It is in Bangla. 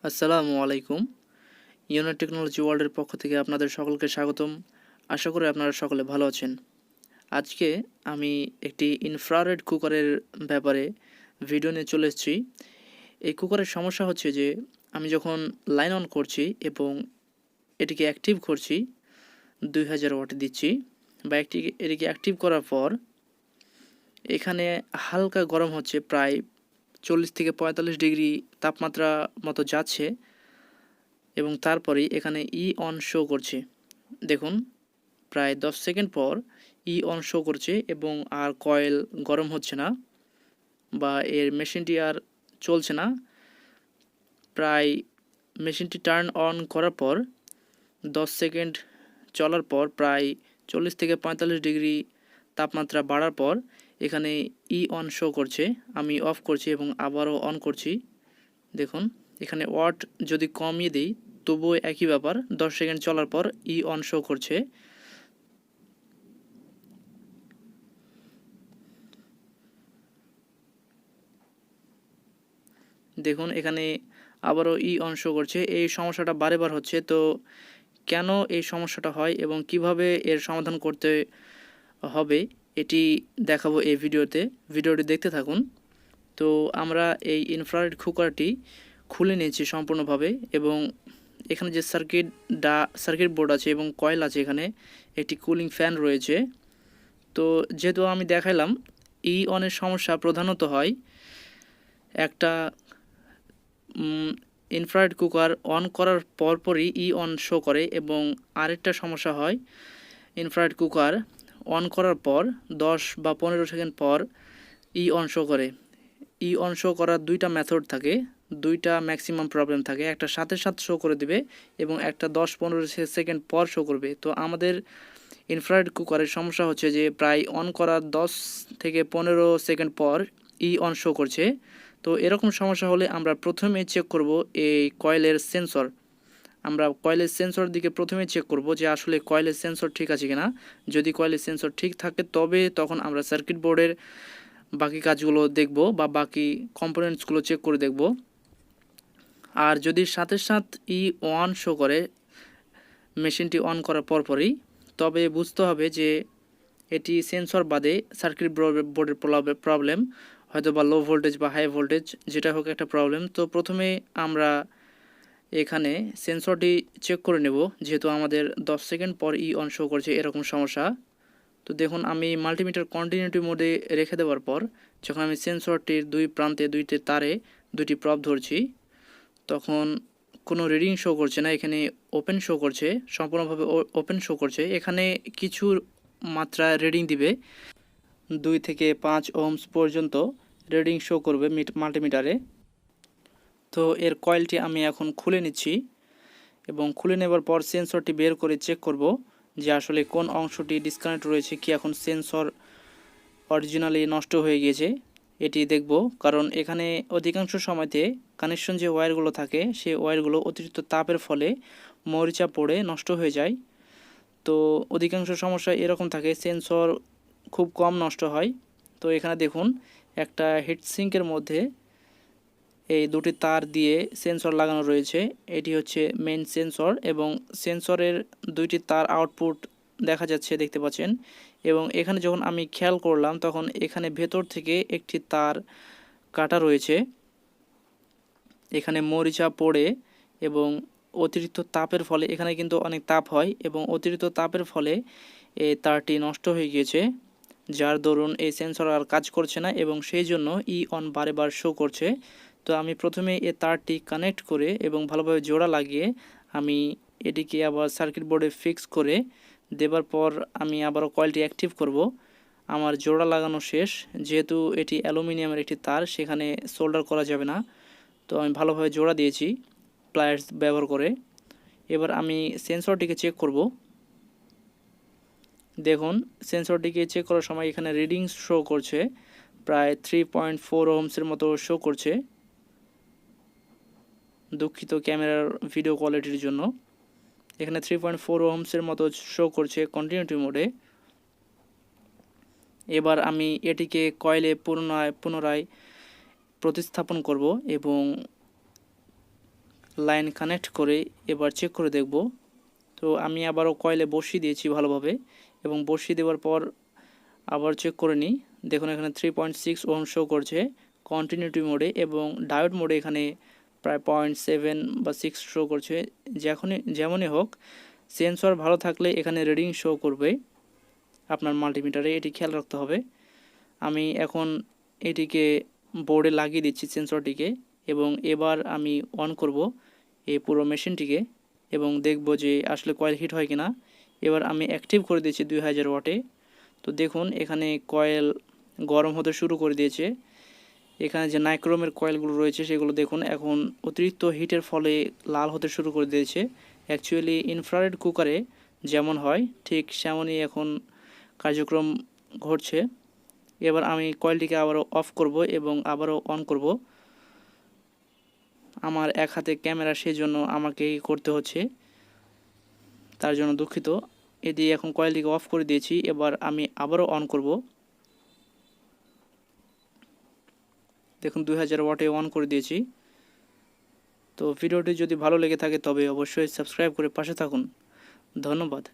আসসালামু আলাইকুম। ইউনাইট টেকনোলজি ওয়ার্ল্ডের পক্ষ থেকে আপনাদের সকলকে স্বাগতম। আশা করি আপনারা সকলে ভালো আছেন। আজকে আমি একটি ইনফ্রারেড কুকারের ব্যাপারে ভিডিও নিয়ে চলে এসেছি। এই কুকারের সমস্যা হচ্ছে যে আমি যখন লাইন অন করছি এবং এটিকে অ্যাক্টিভ করছি 2000 ওয়াট দিচ্ছি বা এটিকে অ্যাক্টিভ করার পর এখানে হালকা গরম হচ্ছে, প্রায় 40 থেকে 45 ডিগ্রি তাপমাত্রা মতো যাচ্ছে এবং তারপরেই এখানে অন শো করছে। দেখুন, প্রায় 10 সেকেন্ড পর অন শো করছে এবং আর কয়েল গরম হচ্ছে না বা এর মেশিনটি আর চলছে না। প্রায় মেশিনটি টার্ন অন করার পর 10 সেকেন্ড চলার পর প্রায় 40 থেকে 45 ডিগ্রি তাপমাত্রা বাড়ার পর এখানে অন শো করছে। আমি অফ করছি এবং আবারও অন করছি। দেখুন, এখানে ওয়াট যদি কমিয়ে দিই তবুও একই ব্যাপার, 10 সেকেন্ড চলার পর অন শো করছে। দেখুন, এখানে আবারও অন শো করছে। এই সমস্যাটা বারেবার হচ্ছে। তো কেন এই সমস্যাটা হয় এবং কিভাবে এর সমাধান করতে হবে এটি দেখাবো এই ভিডিওটি দেখতে থাকুন। তো আমরা এই ইনফ্রারেড কুকারটি খুলে নিয়েছি সম্পূর্ণভাবে এবং এখানে যে সার্কিট বোর্ড আছে এবং কয়েল আছে, এখানে একটি কুলিং ফ্যান রয়েছে। তো যেহেতু আমি দেখাইলাম অনের সমস্যা প্রধানত হয় একটা ইনফ্রারেড কুকার অন করার পরপরই অন শো করে এবং আরেকটা সমস্যা হয় ইনফ্রারেড কুকার অন করার পর 10 বা 15 সেকেন্ড পর অন শো করে। অন শো করার দুইটা মেথড থাকে, দুইটা ম্যাক্সিমাম প্রবলেম থাকে। একটা সাথে সাথে শো করে দিবে এবং একটা 10-15 সেকেন্ড পর শো করবে। তো আমাদের ইনফ্রারেড কুকারের সমস্যা হচ্ছে যে প্রায় অন করার 10 থেকে 15 সেকেন্ড পর অন শো করছে। তো এরকম সমস্যা হলে আমরা প্রথমে চেক করব এই কয়েলের সেন্সর। আমরা কয়েলের সেন্সর দিকে প্রথমে চেক করব যে আসলে কয়েলের সেন্সর ঠিক আছে কিনা। যদি কয়েলের সেন্সর ঠিক থাকে তবে তখন আমরা সার্কিট বোর্ডের বাকি কাজগুলো দেখব বা বাকি কম্পোনেন্টসগুলো চেক করে দেখব। আর যদি সাথে সাথে অন শো করে মেশিনটি অন করার পরপরই, তবে বুঝতে হবে যে এটি সেন্সর বাদে সার্কিট বোর্ডের প্রবলেম, হয়তো বা লো ভোল্টেজ বা হাই ভোল্টেজ, যেটা হোক একটা প্রবলেম। তো প্রথমে আমরা এখানে সেন্সরটি চেক করে নেব, যেহেতু আমাদের 10 সেকেন্ড পর অন শো করছে এরকম সমস্যা। তো দেখুন, আমি মাল্টিমিটার কন্টিনিউটি মোডে রেখে দেওয়ার পর যখন আমি সেন্সরটির দুই প্রান্তে দুইটি তারে দুইটি প্রব ধরছি, তখন কোনো রিডিং শো করছে না। এখানে ওপেন শো করছে, সম্পূর্ণভাবে ওপেন শো করছে। এখানে কিছু মাত্রা রিডিং দিবে, 2 থেকে 5 ওহমস পর্যন্ত রিডিং শো করবে মাল্টিমিটারে। তো এর কয়েলটি আমি এখন খুলে নিচ্ছি এবং খুলে নেবার পর সেন্সরটি বের করে চেক করব যে আসলে কোন অংশটি ডিসকানেক্ট রয়েছে, কি এখন সেন্সর অরিজিনালি নষ্ট হয়ে গিয়েছে এটি দেখব। কারণ এখানে অধিকাংশ সময়তে কানেকশন যে ওয়্যারগুলো থাকে সেই ওয়্যারগুলো অতিরিক্ত তাপের ফলে মরিচা পড়ে নষ্ট হয়ে যায়। তো অধিকাংশ সমস্যা এরকম থাকে, সেন্সর খুব কম নষ্ট হয়। তো এখানে দেখুন, একটা হিটসিঙ্কের মধ্যে এই দুটি তার দিয়ে সেন্সর লাগানো রয়েছে। এটি হচ্ছে মেইন সেন্সর এবং সেন্সরের দুইটি তার আউটপুট দেখা যাচ্ছে, দেখতে পাচ্ছেন। এবং এখানে যখন আমি খেয়াল করলাম তখন এখানে ভেতর থেকে একটি তার কাটা রয়েছে। এখানে মরিচা পড়ে এবং অতিরিক্ত তাপের ফলে, এখানে কিন্তু অনেক তাপ হয় এবং অতিরিক্ত তাপের ফলে এই তারটি নষ্ট হয়ে গিয়েছে, যার দরুন এই সেন্সর আর কাজ করছে না এবং সেই জন্য অন বারেবার শো করছে। তো আমি প্রথমে এই তারটি কানেক্ট করে এবং ভালোভাবে জোড়া লাগিয়ে আমি এটিকে আবার সার্কিট বোর্ডে ফিক্স করে দেবার পর আমি আবারও কয়েলটি অ্যাক্টিভ করব। আমার জোড়া লাগানো শেষ। যেহেতু এটি অ্যালুমিনিয়ামের একটি তার, সেখানে সোল্ডার করা যাবে না। তো আমি ভালোভাবে জোড়া দিয়েছি প্লায়ার্স ব্যবহার করে। এবার আমি সেন্সরটিকে চেক করব। দেখুন, সেন্সরটিকে চেক করার সময় এখানে রিডিং শো করছে প্রায় 3.4 ওহমসের মতো শো করছে। দুঃখিত ক্যামেরার ভিডিও কোয়ালিটির জন্য। এখানে 3.4 ওহমসের মতো শো করছে কন্টিনিউটি মোডে। এবার আমি এটিকে কয়েলে পুনরায় প্রতিস্থাপন করব এবং লাইন কানেক্ট করে এবার চেক করে দেখব। তো আমি আবারও কয়েলে বসিয়ে দিয়েছি ভালোভাবে, এবং বসিয়ে দেওয়ার পর আবার চেক করে নিই। দেখুন এখানে 3.6 ওহম শো করছে কন্টিনিউটি মোডে, এবং ডায়োড মোডে এখানে প্রায় 0.7 বা 6 শো করছে। যেমনই হোক, সেন্সর ভালো থাকলে এখানে রিডিং শো করবে আপনার মাল্টিমিটারে, এটি খেয়াল রাখতে হবে। আমি এখন এটিকে বোর্ডে লাগিয়ে দিচ্ছি সেন্সরটিকে, এবং এবার আমি অন করব এই পুরো মেশিনটিকে এবং দেখব যে আসলে কয়েল হিট হয় কিনা। এবার আমি অ্যাক্টিভ করে দিয়েছি 2000 ওয়াটে। তো দেখুন এখানে কয়েল গরম হতে শুরু করে দিয়েছে। এখানে যে নাইক্রোমের কয়েলগুলো রয়েছে সেগুলো দেখুন এখন অতিরিক্ত হিটের ফলে লাল হতে শুরু করে দিয়েছে। অ্যাকচুয়ালি ইনফ্রারেড কুকারে যেমন হয় ঠিক সেমনই এখন কার্যক্রম ঘটছে। এবার আমি কয়েলটিকে আবারও অফ করব এবং আবারও অন করব। আমার এক হাতে ক্যামেরা, সেই জন্য আমাকেই করতে হচ্ছে, তার জন্য দুঃখিত। এটি এখন কয়েলটিকে অফ করে দিয়েছি, এবার আমি আবারও অন করব। দেখুন 2000 ওয়াটে অন করে দিয়েছি। তো ভিডিওটি যদি ভালো লেগে থাকে তবে অবশ্যই সাবস্ক্রাইব করে পাশে থাকুন। ধন্যবাদ।